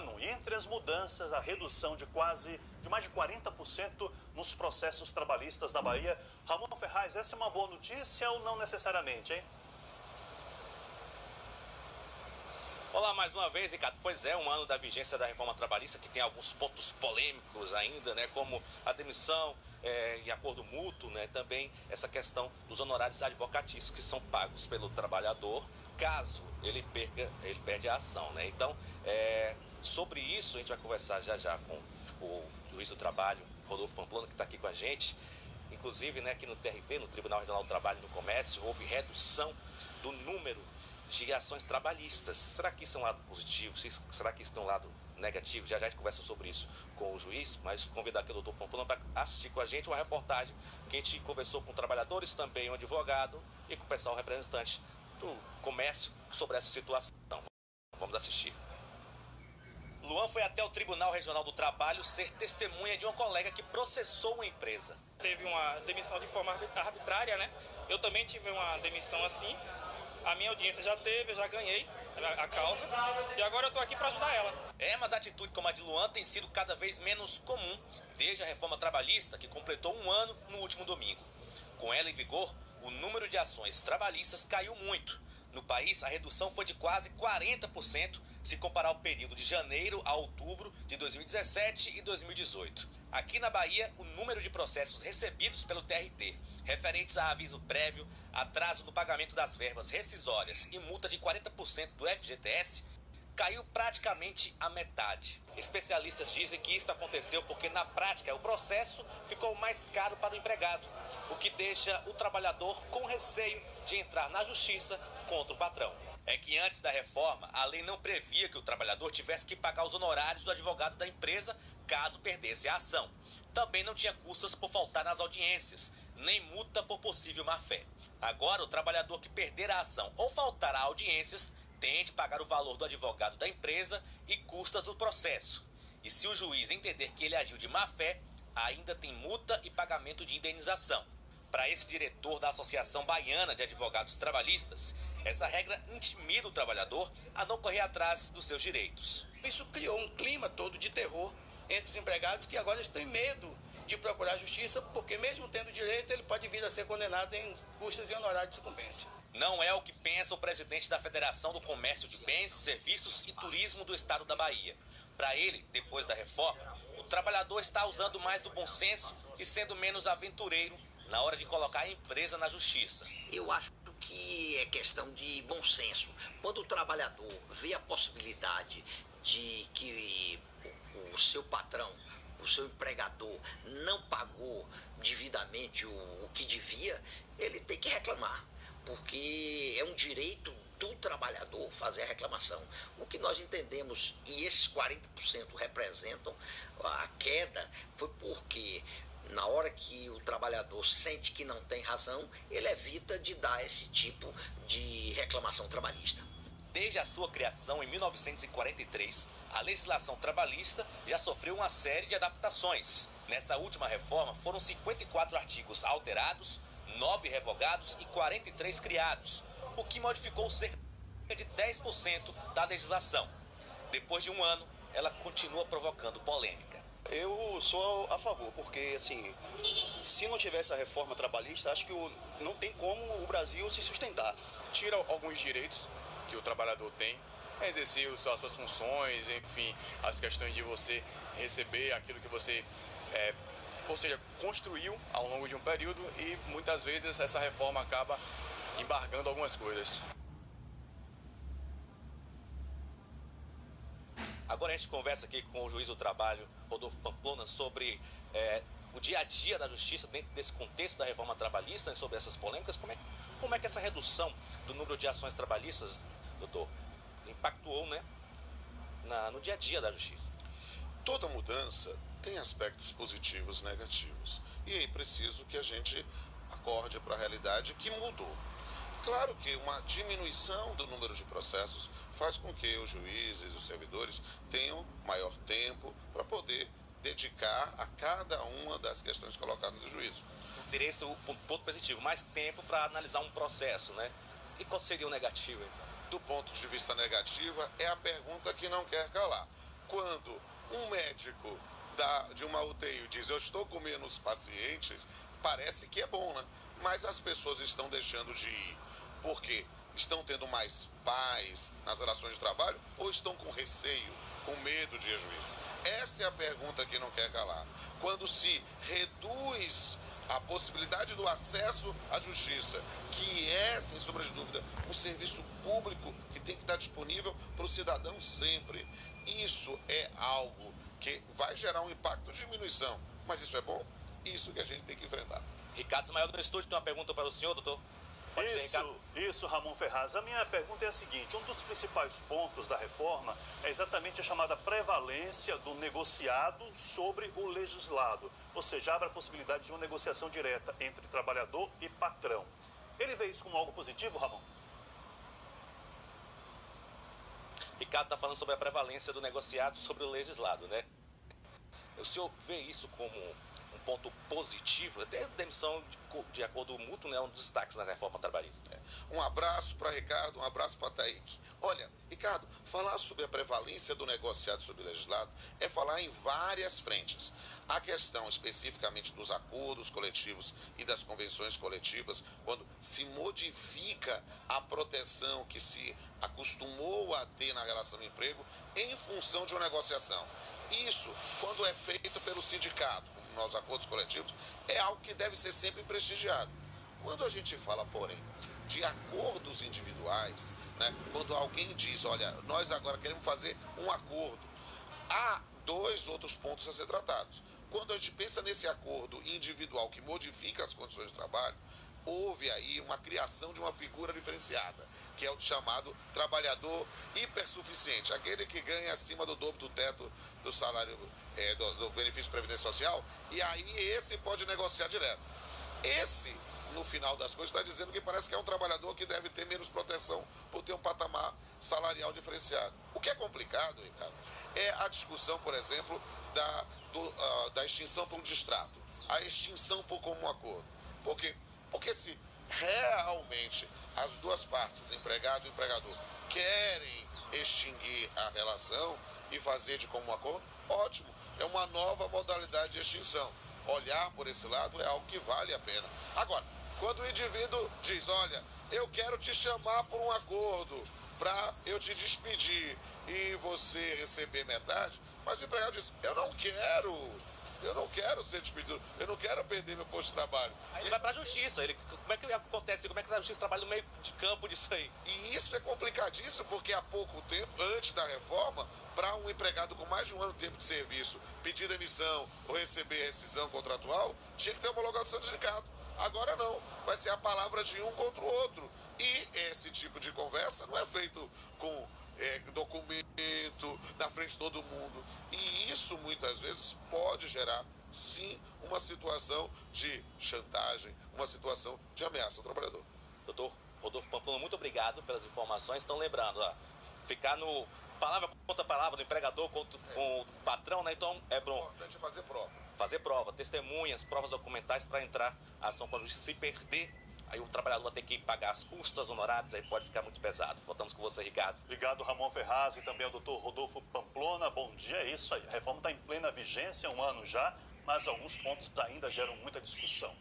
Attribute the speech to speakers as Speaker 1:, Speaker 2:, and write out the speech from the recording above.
Speaker 1: ano. E entre as mudanças, a redução de mais de 40% nos processos trabalhistas da Bahia. Ramon Ferraz, essa é uma boa notícia ou não necessariamente, hein?
Speaker 2: Olá mais uma vez, Ricardo. Pois é, um ano da vigência da reforma trabalhista que tem alguns pontos polêmicos ainda, né? Como a demissão em acordo mútuo, né? Também essa questão dos honorários advocatícios que são pagos pelo trabalhador caso ele perde a ação, né? Então, sobre isso a gente vai conversar já com o juiz do trabalho, Rodolfo Pamplona, que está aqui com a gente. Inclusive, né, aqui no TRT, no Tribunal Regional do Trabalho e do Comércio, houve redução do número de ações trabalhistas. Será que isso é um lado positivo? Será que isso é um lado negativo? Já a gente conversa sobre isso com o juiz, mas convidar aqui o doutor Pamplona para assistir com a gente uma reportagem que a gente conversou com trabalhadores, também um advogado e com o pessoal representante do comércio sobre essa situação. Vamos assistir. Luan foi até o Tribunal Regional do Trabalho ser testemunha de uma colega que processou uma empresa.
Speaker 3: Teve uma demissão de forma arbitrária, né? Eu também tive uma demissão assim. A minha audiência já teve, eu já ganhei a causa e agora eu estou aqui para ajudar ela.
Speaker 2: Mas a atitude como a de Luan tem sido cada vez menos comum desde a reforma trabalhista, que completou um ano no último domingo. Com ela em vigor, o número de ações trabalhistas caiu muito. No país, a redução foi de quase 40% se comparar o período de janeiro a outubro de 2017 e 2018. Aqui na Bahia, o número de processos recebidos pelo TRT, referentes a aviso prévio, atraso no pagamento das verbas rescisórias e multa de 40% do FGTS, caiu praticamente a metade. Especialistas dizem que isso aconteceu porque, na prática, o processo ficou mais caro para o empregado, o que deixa o trabalhador com receio de entrar na justiça contra o patrão. É que antes da reforma, a lei não previa que o trabalhador tivesse que pagar os honorários do advogado da empresa caso perdesse a ação. Também não tinha custas por faltar nas audiências, nem multa por possível má-fé. Agora, o trabalhador que perder a ação ou faltar a audiências tem de pagar o valor do advogado da empresa e custas do processo. E se o juiz entender que ele agiu de má-fé, ainda tem multa e pagamento de indenização. Para esse diretor da Associação Baiana de Advogados Trabalhistas, essa regra intimida o trabalhador a não correr atrás dos seus direitos.
Speaker 4: Isso criou um clima todo de terror entre os empregados que agora estão em medo de procurar justiça, porque mesmo tendo direito, ele pode vir a ser condenado em custas e honorários de sucumbência.
Speaker 2: Não é o que pensa o presidente da Federação do Comércio de Bens, Serviços e Turismo do Estado da Bahia. Para ele, depois da reforma, o trabalhador está usando mais do bom senso e sendo menos aventureiro na hora de colocar a empresa na justiça.
Speaker 5: Eu acho que é questão de bom senso. Quando o trabalhador vê a possibilidade de que o seu patrão, o seu empregador não pagou devidamente o que devia, ele tem que reclamar, porque é um direito do trabalhador fazer a reclamação. O que nós entendemos, e esses 40% representam a queda, foi porque na hora que o trabalhador sente que não tem razão, ele evita de dar esse tipo de reclamação trabalhista.
Speaker 2: Desde a sua criação em 1943, a legislação trabalhista já sofreu uma série de adaptações. Nessa última reforma, foram 54 artigos alterados, 9 revogados e 43 criados, o que modificou cerca de 10% da legislação. Depois de um ano, ela continua provocando polêmica.
Speaker 6: Eu sou a favor, porque assim, se não tivesse a reforma trabalhista, acho que não tem como o Brasil se sustentar.
Speaker 7: Tira alguns direitos que o trabalhador tem, exercer as suas funções, enfim, as questões de você receber aquilo que você, ou seja, construiu ao longo de um período, e muitas vezes essa reforma acaba embargando algumas coisas.
Speaker 2: Agora a gente conversa aqui com o juiz do trabalho, Rodolfo Pamplona, sobre o dia a dia da justiça dentro desse contexto da reforma trabalhista, e sobre essas polêmicas. Como é que essa redução do número de ações trabalhistas, doutor, impactuou, né, no dia a dia da justiça?
Speaker 8: Toda mudança tem aspectos positivos e negativos. E aí preciso que a gente acorde para a realidade que mudou. Claro que uma diminuição do número de processos faz com que os juízes e os servidores tenham maior tempo para poder dedicar a cada uma das questões colocadas no juízo.
Speaker 2: Seria esse o ponto positivo, mais tempo para analisar um processo, né? E qual seria o negativo, então?
Speaker 8: Do ponto de vista negativo, é a pergunta que não quer calar. quando um médico de uma UTI diz eu estou com menos pacientes, parece que é bom, né? Mas as pessoas estão deixando de ir. Por quê? Estão tendo mais paz nas relações de trabalho ou estão com receio, com medo de prejuízo? Essa é a pergunta que não quer calar. Quando se reduz a possibilidade do acesso à justiça, que é, sem sombra de dúvida, um serviço público que tem que estar disponível para o cidadão sempre, isso é algo que vai gerar um impacto de diminuição. Mas isso é bom? Isso que a gente tem que enfrentar.
Speaker 2: Ricardo Ismael do estúdio tem uma pergunta para o senhor, doutor. Pode dizer, Ricardo?
Speaker 1: Isso, Ramon Ferraz. A minha pergunta é a seguinte: um dos principais pontos da reforma é exatamente a chamada prevalência do negociado sobre o legislado. Ou seja, abre a possibilidade de uma negociação direta entre trabalhador e patrão. Ele vê isso como algo positivo, Ramon?
Speaker 2: Ricardo está falando sobre a prevalência do negociado sobre o legislado, né? O senhor vê isso como um ponto positivo? Até a demissão de acordo mútuo, né, é um dos destaques na reforma trabalhista.
Speaker 8: Um abraço para Ricardo, um abraço para Taíque. Olha, Ricardo, falar sobre a prevalência do negociado sobre o legislado é falar em várias frentes. A questão especificamente dos acordos coletivos e das convenções coletivas, quando se modifica a proteção que se acostumou a ter na relação de emprego em função de uma negociação. Isso, quando é feito pelo sindicato, nos acordos coletivos, é algo que deve ser sempre prestigiado. Quando a gente fala, porém, de acordos individuais, né, quando alguém diz, olha, nós agora queremos fazer um acordo, há dois outros pontos a ser tratados. Quando a gente pensa nesse acordo individual que modifica as condições de trabalho, houve aí uma criação de uma figura diferenciada, que é o chamado trabalhador hipersuficiente, aquele que ganha acima do dobro do teto do salário, do benefício de previdência social, e aí esse pode negociar direto. Esse, no final das coisas, está dizendo que parece que é um trabalhador que deve ter menos proteção por ter um patamar salarial diferenciado. O que é complicado, Ricardo, é a discussão, por exemplo, da extinção por um distrato, a extinção por comum acordo. Porque se realmente as duas partes, empregado e empregador, querem extinguir a relação e fazer de comum acordo, ótimo, é uma nova modalidade de extinção. Olhar por esse lado é algo que vale a pena. Agora, quando o indivíduo diz, olha, eu quero te chamar por um acordo para eu te despedir e você receber metade, mas o empregado diz, eu não quero ser despedido, eu não quero perder meu posto de trabalho.
Speaker 2: Aí ele vai para a justiça, como é que acontece, como é que a justiça trabalha no meio de campo disso aí?
Speaker 8: E isso é complicadíssimo, porque há pouco tempo, antes da reforma, para um empregado com mais de um ano de tempo de serviço pedir demissão ou receber rescisão contratual, tinha que ter homologação do sindicato. Agora não, vai ser a palavra de um contra o outro. E esse tipo de conversa não é feito com documento na frente de todo mundo. E isso muitas vezes pode gerar, sim, uma situação de chantagem, uma situação de ameaça ao trabalhador.
Speaker 2: Doutor Rodolfo Pamplona, muito obrigado pelas informações. Estão lembrando, ficar no palavra contra palavra do empregador com o patrão, né? Então é bom.
Speaker 8: Importante fazer prova.
Speaker 2: Fazer prova, testemunhas, provas documentais para entrar a ação com a justiça. Se perder, aí o trabalhador vai ter que pagar as custas, honorários, aí pode ficar muito pesado. Voltamos com você, Ricardo.
Speaker 1: Obrigado, Ramon Ferraz, e também ao doutor Rodolfo Pamplona. Bom dia, é isso aí. A reforma está em plena vigência, 1 ano já, mas alguns pontos ainda geram muita discussão.